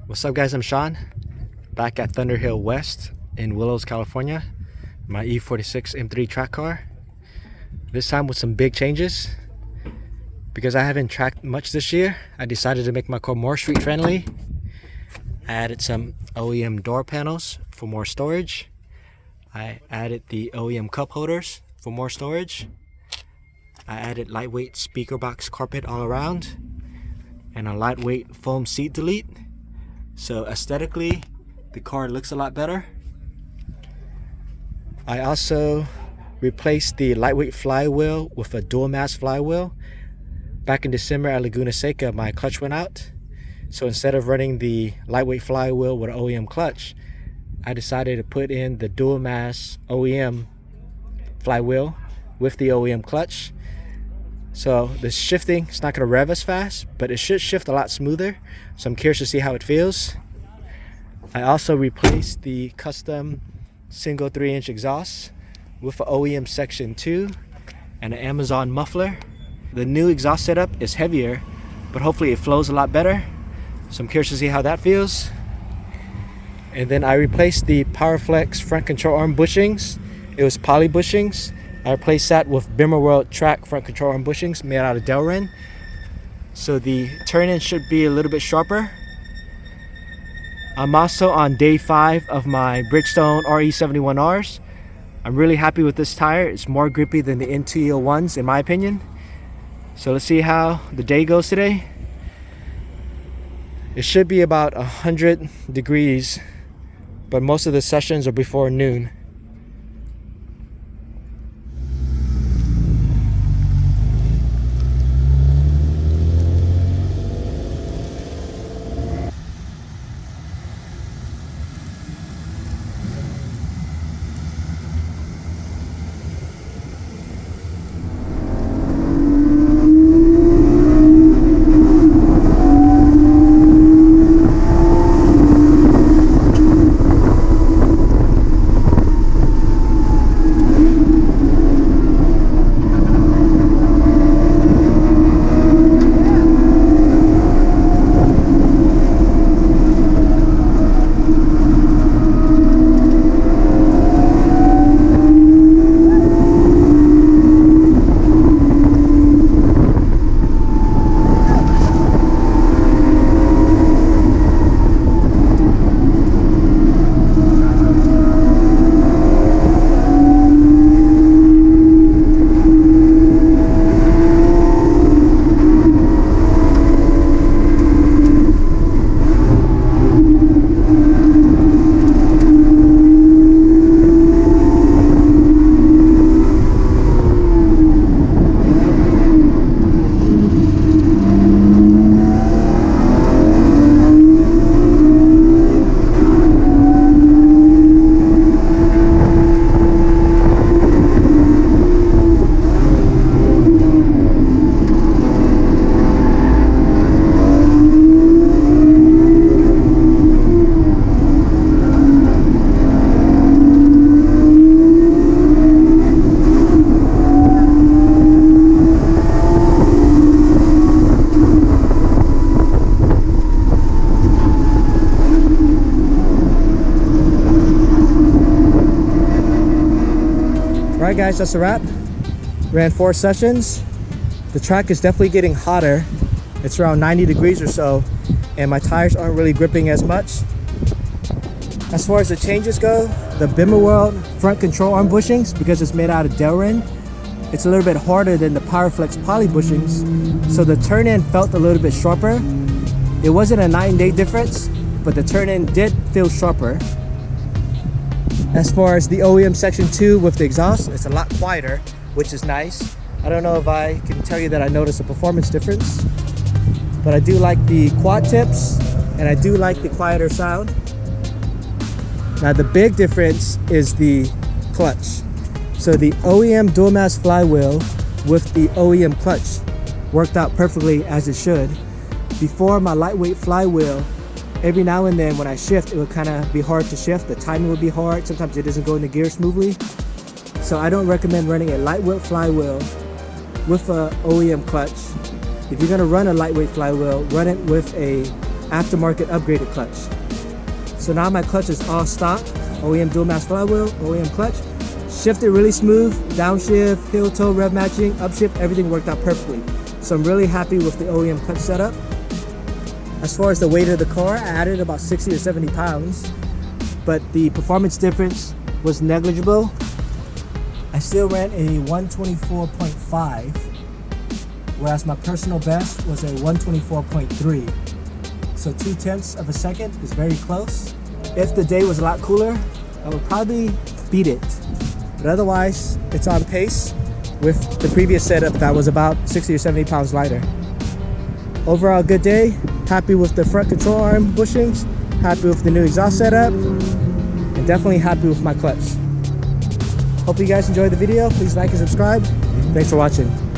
What's up, guys? I'm Sean, back at Thunderhill West in Willows, California. My E46 M3 track car. This time with some big changes. Because I haven't tracked much this year, I decided to make my car more street friendly. I added some OEM door panels for more storage. I added the OEM cup holders for more storage. I added lightweight speaker box carpet all around and a lightweight foam seat delete. So aesthetically, the car looks a lot better. I also replaced the lightweight flywheel with a dual mass flywheel. Back in December at Laguna Seca, my clutch went out. So instead of running the lightweight flywheel with an OEM clutch, I decided to put in the dual mass OEM flywheel with the OEM clutch. So the shifting is not going to rev as fast, but it should shift a lot smoother. So I'm curious to see how it feels. I also replaced the custom single 3-inch exhaust with an OEM Section 2 and an Amazon muffler. The new exhaust setup is heavier, but hopefully it flows a lot better. So I'm curious to see how that feels. And then I replaced the PowerFlex front control arm bushings. It was poly bushings. I replaced that with BMW track front control arm bushings made out of Delrin. So the turn-in should be a little bit sharper. I'm also on day 5 of my Bridgestone RE71Rs. I'm really happy with this tire. It's more grippy than the N201s in my opinion. So let's see how the day goes today. It should be about 100 degrees, but most of the sessions are before noon. Alright guys, that's a wrap. Ran 4 sessions. The track is definitely getting hotter. It's around 90 degrees or so, and my tires aren't really gripping as much. As far as the changes go, the BMW front control arm bushings, because it's made out of Delrin, it's a little bit harder than the PowerFlex poly bushings, so the turn-in felt a little bit sharper. It wasn't a night and day difference, but the turn-in did feel sharper. As far as the OEM Section 2 with the exhaust, it's a lot quieter, which is nice. I don't know if I can tell you that I noticed a performance difference, but I do like the quad tips and I do like the quieter sound. Now the big difference is the clutch. So the OEM dual mass flywheel with the OEM clutch worked out perfectly as it should. Before, my lightweight flywheel, every now and then when I shift, it would kind of be hard to shift. The timing would be hard. Sometimes it doesn't go into gear smoothly. So I don't recommend running a lightweight flywheel with a OEM clutch. If you're gonna run a lightweight flywheel, run it with a aftermarket upgraded clutch. So now my clutch is all stock, OEM dual mass flywheel, OEM clutch. Shifted really smooth, downshift, heel toe, rev matching, upshift, everything worked out perfectly. So I'm really happy with the OEM clutch setup. As far as the weight of the car, I added about 60 or 70 pounds, but the performance difference was negligible. I still ran a 124.5, whereas my personal best was a 124.3. So 0.2 of a second is very close. If the day was a lot cooler, I would probably beat it. But otherwise, it's on pace with the previous setup that was about 60 or 70 pounds lighter. Overall, good day. Happy with the front control arm bushings, happy with the new exhaust setup, and definitely happy with my clutch. Hope you guys enjoyed the video. Please like and subscribe. Thanks for watching.